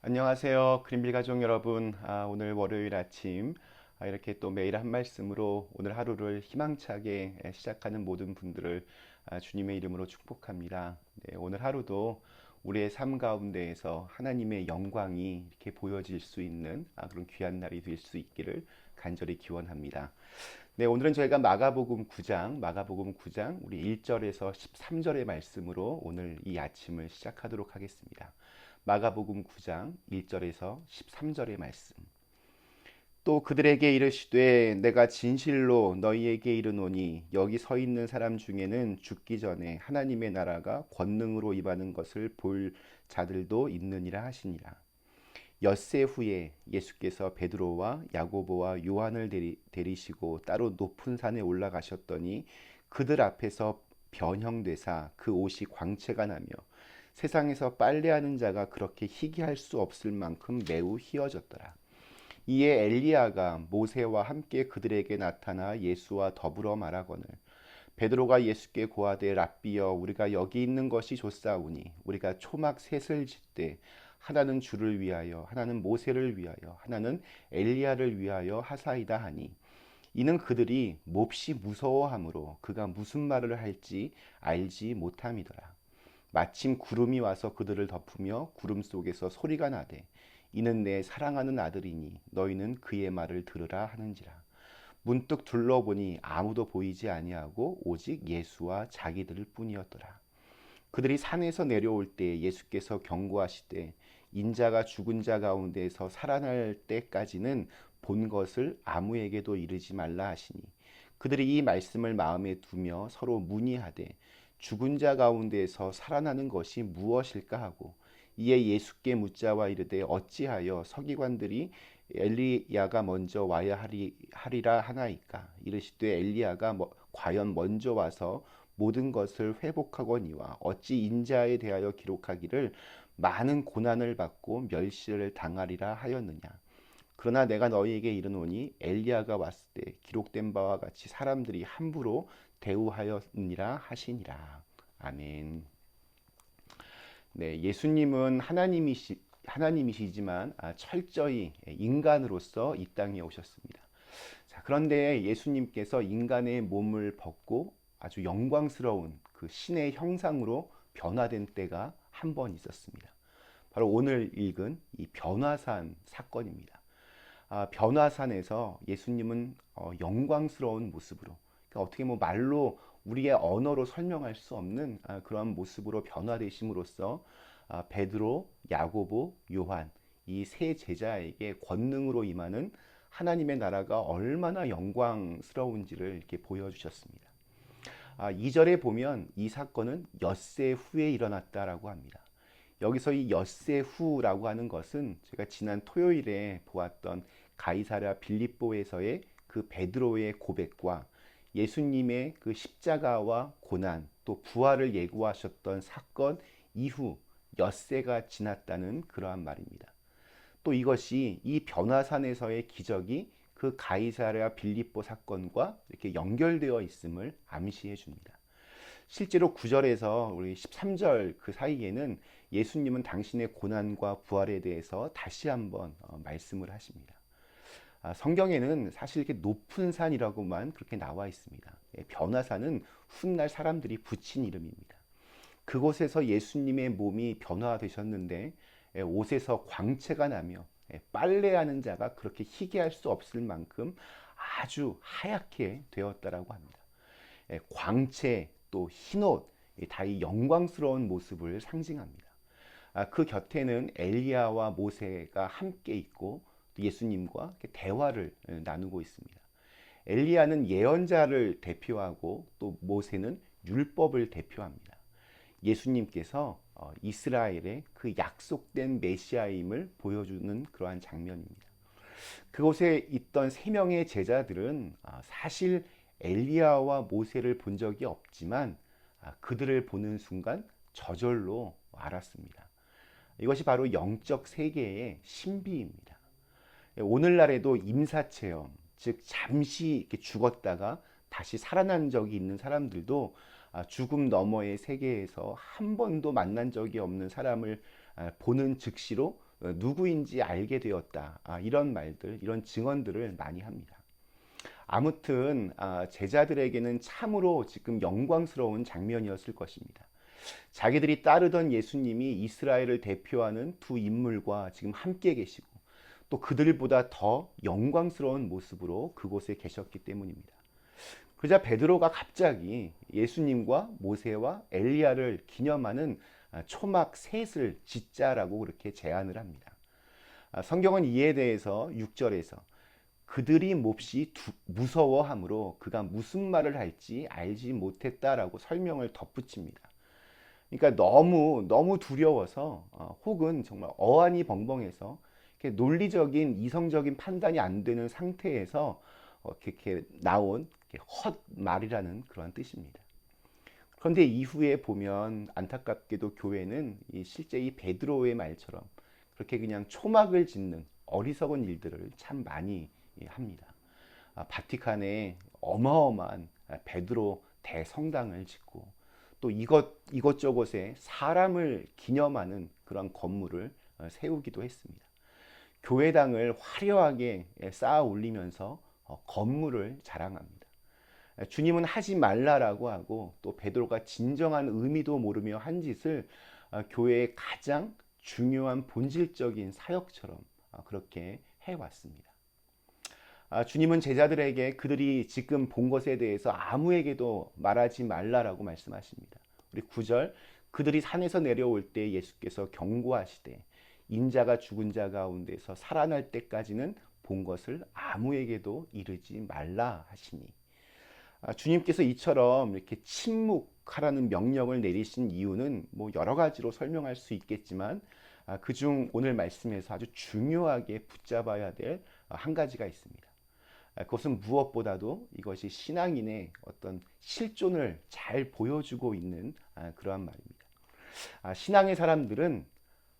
안녕하세요. 그린빌 가족 여러분. 오늘 월요일 아침 이렇게 또 매일 한 말씀으로 오늘 하루를 희망차게 시작하는 모든 분들을 주님의 이름으로 축복합니다. 네, 오늘 하루도 우리의 삶 가운데에서 하나님의 영광이 이렇게 보여질 수 있는 그런 귀한 날이 될 수 있기를 간절히 기원합니다. 네, 오늘은 저희가 마가복음 9장 우리 1절에서 13절의 말씀으로 오늘 이 아침을 시작하도록 하겠습니다. 마가복음 9장 1절에서 13절의 말씀. 또 그들에게 이르시되 내가 진실로 너희에게 이르노니 여기 서 있는 사람 중에는 죽기 전에 하나님의 나라가 권능으로 임하는 것을 볼 자들도 있느니라 하시니라. 엿새 후에 예수께서 베드로와 야고보와 요한을 데리시고 따로 높은 산에 올라가셨더니 그들 앞에서 변형되사 그 옷이 광채가 나며 세상에서 빨래하는 자가 그렇게 희귀할 수 없을 만큼 매우 희어졌더라. 이에 엘리야가 모세와 함께 그들에게 나타나 예수와 더불어 말하거늘 베드로가 예수께 고하되 랍비여 우리가 여기 있는 것이 좋사오니 우리가 초막 셋을 짓되 하나는 주를 위하여 하나는 모세를 위하여 하나는 엘리야를 위하여 하사이다 하니 이는 그들이 몹시 무서워하므로 그가 무슨 말을 할지 알지 못함이더라. 마침 구름이 와서 그들을 덮으며 구름 속에서 소리가 나되 이는 내 사랑하는 아들이니 너희는 그의 말을 들으라 하는지라. 문득 둘러보니 아무도 보이지 아니하고 오직 예수와 자기들 뿐이었더라. 그들이 산에서 내려올 때 예수께서 경고하시되 인자가 죽은 자 가운데서 살아날 때까지는 본 것을 아무에게도 이르지 말라 하시니 그들이 이 말씀을 마음에 두며 서로 문의하되 죽은 자 가운데서 살아나는 것이 무엇일까 하고 이에 예수께 묻자와 이르되 어찌하여 서기관들이 엘리야가 먼저 와야 하리라 하나이까. 이르시되 엘리야가 과연 먼저 와서 모든 것을 회복하거니와 어찌 인자에 대하여 기록하기를 많은 고난을 받고 멸시를 당하리라 하였느냐. 그러나 내가 너희에게 이르노니 엘리야가 왔을 때 기록된 바와 같이 사람들이 함부로 대우하였느니라 하시니라. 아멘. 네, 예수님은 하나님이시지만 철저히 인간으로서 이 땅에 오셨습니다. 자, 그런데 예수님께서 인간의 몸을 벗고 아주 영광스러운 그 신의 형상으로 변화된 때가 한 번 있었습니다. 바로 오늘 읽은 이 변화산 사건입니다. 변화산에서 예수님은 영광스러운 모습으로, 그러니까 어떻게 뭐 말로 우리의 언어로 설명할 수 없는 그러한 모습으로 변화되심으로써 베드로, 야고보, 요한 이 세 제자에게 권능으로 임하는 하나님의 나라가 얼마나 영광스러운지를 이렇게 보여주셨습니다. 2절에 보면 이 사건은 엿새 후에 일어났다라고 합니다. 여기서 이 엿새 후라고 하는 것은 제가 지난 토요일에 보았던 가이사랴 빌립보에서의 그 베드로의 고백과 예수님의 그 십자가와 고난 또 부활을 예고하셨던 사건 이후 엿새가 지났다는 그러한 말입니다. 또 이것이 이 변화산에서의 기적이 그 가이사랴 빌립보 사건과 이렇게 연결되어 있음을 암시해 줍니다. 실제로 9절에서 우리 13절 그 사이에는 예수님은 당신의 고난과 부활에 대해서 다시 한번 말씀을 하십니다. 성경에는 사실 이렇게 높은 산이라고만 그렇게 나와 있습니다. 변화산은 훗날 사람들이 붙인 이름입니다. 그곳에서 예수님의 몸이 변화되셨는데 옷에서 광채가 나며 빨래하는 자가 그렇게 희귀할 수 없을 만큼 아주 하얗게 되었다라고 합니다. 광채 또 흰옷 다 이 영광스러운 모습을 상징합니다. 그 곁에는 엘리야와 모세가 함께 있고 예수님과 대화를 나누고 있습니다. 엘리야는 예언자를 대표하고 또 모세는 율법을 대표합니다. 예수님께서 이스라엘의 그 약속된 메시아임을 보여주는 그러한 장면입니다. 그곳에 있던 세 명의 제자들은 사실 엘리야와 모세를 본 적이 없지만 그들을 보는 순간 저절로 알았습니다. 이것이 바로 영적 세계의 신비입니다. 오늘날에도 임사체험, 즉 잠시 이렇게 죽었다가 다시 살아난 적이 있는 사람들도 죽음 너머의 세계에서 한 번도 만난 적이 없는 사람을 보는 즉시로 누구인지 알게 되었다. 이런 말들, 이런 증언들을 많이 합니다. 아무튼 제자들에게는 참으로 지금 영광스러운 장면이었을 것입니다. 자기들이 따르던 예수님이 이스라엘을 대표하는 두 인물과 지금 함께 계시고 또 그들보다 더 영광스러운 모습으로 그곳에 계셨기 때문입니다. 그러자 베드로가 갑자기 예수님과 모세와 엘리야를 기념하는 초막 셋을 짓자라고 그렇게 제안을 합니다. 성경은 이에 대해서 6절에서 그들이 몹시 무서워하므로 그가 무슨 말을 할지 알지 못했다라고 설명을 덧붙입니다. 그러니까 너무 두려워서 혹은 정말 어안이 벙벙해서 이렇게 논리적인 이성적인 판단이 안 되는 상태에서 이렇게 나온 헛말이라는 그런 뜻입니다. 그런데 이후에 보면 안타깝게도 교회는 실제 이 베드로의 말처럼 그렇게 그냥 초막을 짓는 어리석은 일들을 참 많이 합니다. 바티칸에 어마어마한 베드로 대성당을 짓고 또 이것저것에 사람을 기념하는 그런 건물을 세우기도 했습니다. 교회당을 화려하게 쌓아 올리면서 건물을 자랑합니다. 주님은 하지 말라라고 하고 또 베드로가 진정한 의미도 모르며 한 짓을 교회의 가장 중요한 본질적인 사역처럼 그렇게 해왔습니다. 주님은 제자들에게 그들이 지금 본 것에 대해서 아무에게도 말하지 말라라고 말씀하십니다. 우리 9절 그들이 산에서 내려올 때 예수께서 경고하시되 인자가 죽은 자 가운데서 살아날 때까지는 본 것을 아무에게도 이르지 말라 하시니 주님께서 이처럼 이렇게 침묵하라는 명령을 내리신 이유는 뭐 여러 가지로 설명할 수 있겠지만 그중 오늘 말씀에서 아주 중요하게 붙잡아야 될 한 가지가 있습니다. 그것은 무엇보다도 이것이 신앙인의 어떤 실존을 잘 보여주고 있는 그러한 말입니다. 신앙의 사람들은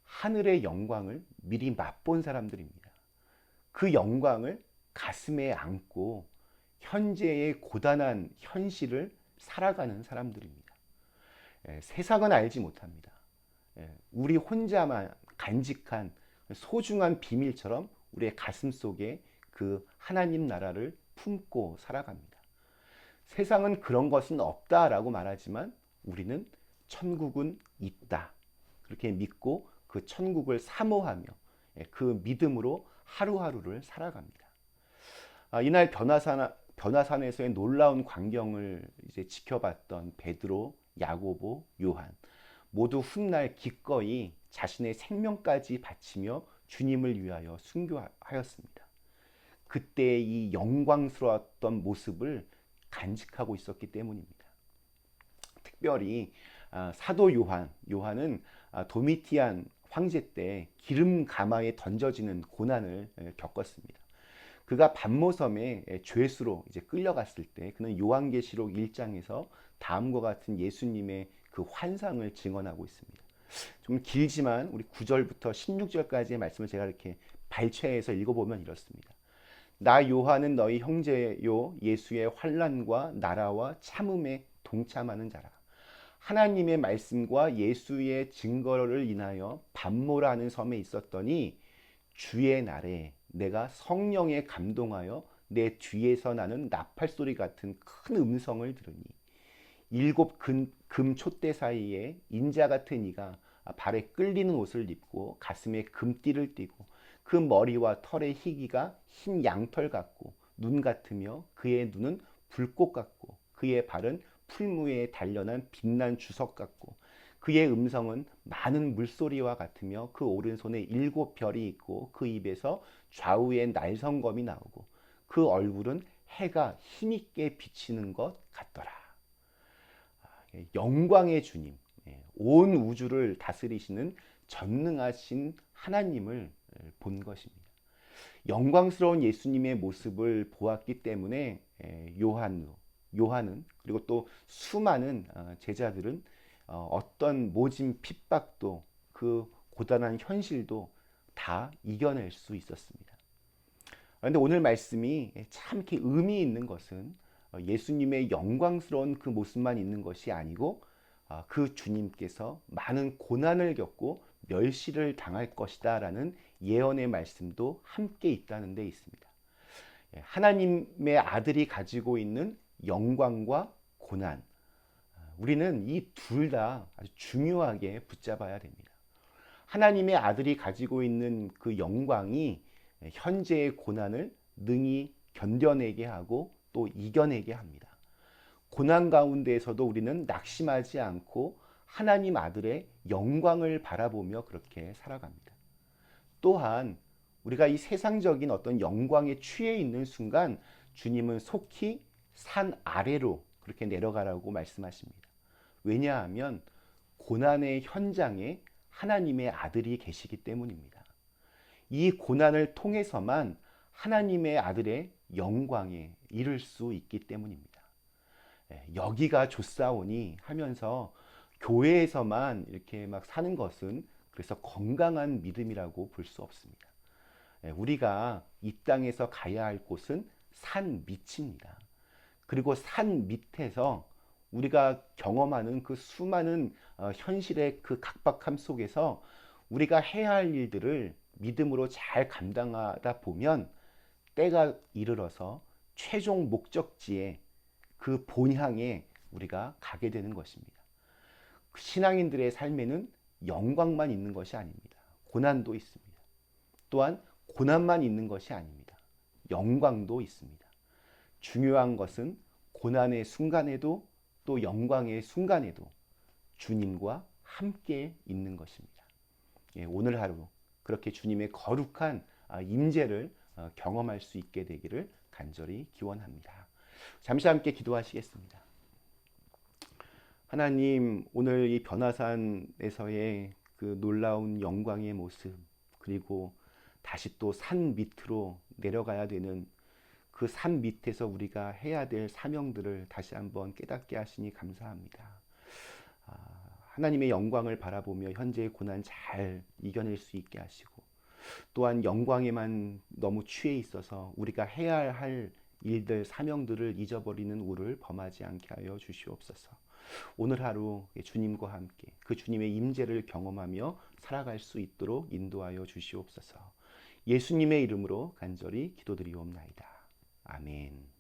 하늘의 영광을 미리 맛본 사람들입니다. 그 영광을 가슴에 안고 현재의 고단한 현실을 살아가는 사람들입니다. 세상은 알지 못합니다. 우리 혼자만 간직한 소중한 비밀처럼 우리의 가슴 속에 그 하나님 나라를 품고 살아갑니다. 세상은 그런 것은 없다라고 말하지만 우리는 천국은 있다. 그렇게 믿고 그 천국을 사모하며 그 믿음으로 하루하루를 살아갑니다. 이날 변화산에서의 놀라운 광경을 이제 지켜봤던 베드로, 야고보, 요한 모두 훗날 기꺼이 자신의 생명까지 바치며 주님을 위하여 순교하였습니다. 그때 이 영광스러웠던 모습을 간직하고 있었기 때문입니다. 특별히 사도 요한은 도미티안 황제 때 기름 가마에 던져지는 고난을 겪었습니다. 그가 반모섬에 죄수로 이제 끌려갔을 때 그는 요한계시록 1장에서 다음과 같은 예수님의 그 환상을 증언하고 있습니다. 좀 길지만 우리 9절부터 16절까지의 말씀을 제가 이렇게 발췌해서 읽어보면 이렇습니다. 나 요한은 너희 형제요 예수의 환난과 나라와 참음에 동참하는 자라. 하나님의 말씀과 예수의 증거를 인하여 반모라는 섬에 있었더니 주의 날에 내가 성령에 감동하여 내 뒤에서 나는 나팔 소리 같은 큰 음성을 들으니 일곱 금 촛대 사이에 인자 같은 이가 발에 끌리는 옷을 입고 가슴에 금띠를 띠고 그 머리와 털의 희기가 흰 양털 같고 눈 같으며 그의 눈은 불꽃 같고 그의 발은 풀무에 단련한 빛난 주석 같고 그의 음성은 많은 물소리와 같으며 그 오른손에 7 별이 있고 그 입에서 좌우에 날성검이 나오고 그 얼굴은 해가 힘있게 비치는 것 같더라. 영광의 주님, 온 우주를 다스리시는 전능하신 하나님을 본 것입니다. 영광스러운 예수님의 모습을 보았기 때문에 요한은 그리고 또 수많은 제자들은 어떤 모진 핍박도 그 고단한 현실도 다 이겨낼 수 있었습니다. 그런데 오늘 말씀이 참 이렇게 의미 있는 것은 예수님의 영광스러운 그 모습만 있는 것이 아니고 그 주님께서 많은 고난을 겪고 멸시를 당할 것이다 라는 예언의 말씀도 함께 있다는 데 있습니다. 하나님의 아들이 가지고 있는 영광과 고난, 우리는 이 둘 다 아주 중요하게 붙잡아야 됩니다. 하나님의 아들이 가지고 있는 그 영광이 현재의 고난을 능히 견뎌내게 하고 또 이겨내게 합니다. 고난 가운데에서도 우리는 낙심하지 않고 하나님 아들의 영광을 바라보며 그렇게 살아갑니다. 또한 우리가 이 세상적인 어떤 영광에 취해 있는 순간 주님은 속히 산 아래로 그렇게 내려가라고 말씀하십니다. 왜냐하면 고난의 현장에 하나님의 아들이 계시기 때문입니다. 이 고난을 통해서만 하나님의 아들의 영광에 이를 수 있기 때문입니다. 여기가 좋사오니 하면서 교회에서만 이렇게 막 사는 것은 그래서 건강한 믿음이라고 볼 수 없습니다. 우리가 이 땅에서 가야 할 곳은 산 밑입니다. 그리고 산 밑에서 우리가 경험하는 그 수많은 현실의 그 각박함 속에서 우리가 해야 할 일들을 믿음으로 잘 감당하다 보면 때가 이르러서 최종 목적지에 그 본향에 우리가 가게 되는 것입니다. 신앙인들의 삶에는 영광만 있는 것이 아닙니다. 고난도 있습니다. 또한 고난만 있는 것이 아닙니다. 영광도 있습니다. 중요한 것은 고난의 순간에도 또 영광의 순간에도 주님과 함께 있는 것입니다. 오늘 하루 그렇게 주님의 거룩한 임재를 경험할 수 있게 되기를 간절히 기원합니다. 잠시 함께 기도하시겠습니다. 하나님, 오늘 이 변화산에서의 그 놀라운 영광의 모습, 그리고 다시 또 산 밑으로 내려가야 되는 그 산 밑에서 우리가 해야 될 사명들을 다시 한번 깨닫게 하시니 감사합니다. 하나님의 영광을 바라보며 현재의 고난 잘 이겨낼 수 있게 하시고, 또한 영광에만 너무 취해 있어서 우리가 해야 할 일들, 사명들을 잊어버리는 우를 범하지 않게 하여 주시옵소서. 오늘 하루 주님과 함께 그 주님의 임재를 경험하며 살아갈 수 있도록 인도하여 주시옵소서. 예수님의 이름으로 간절히 기도드리옵나이다. 아멘.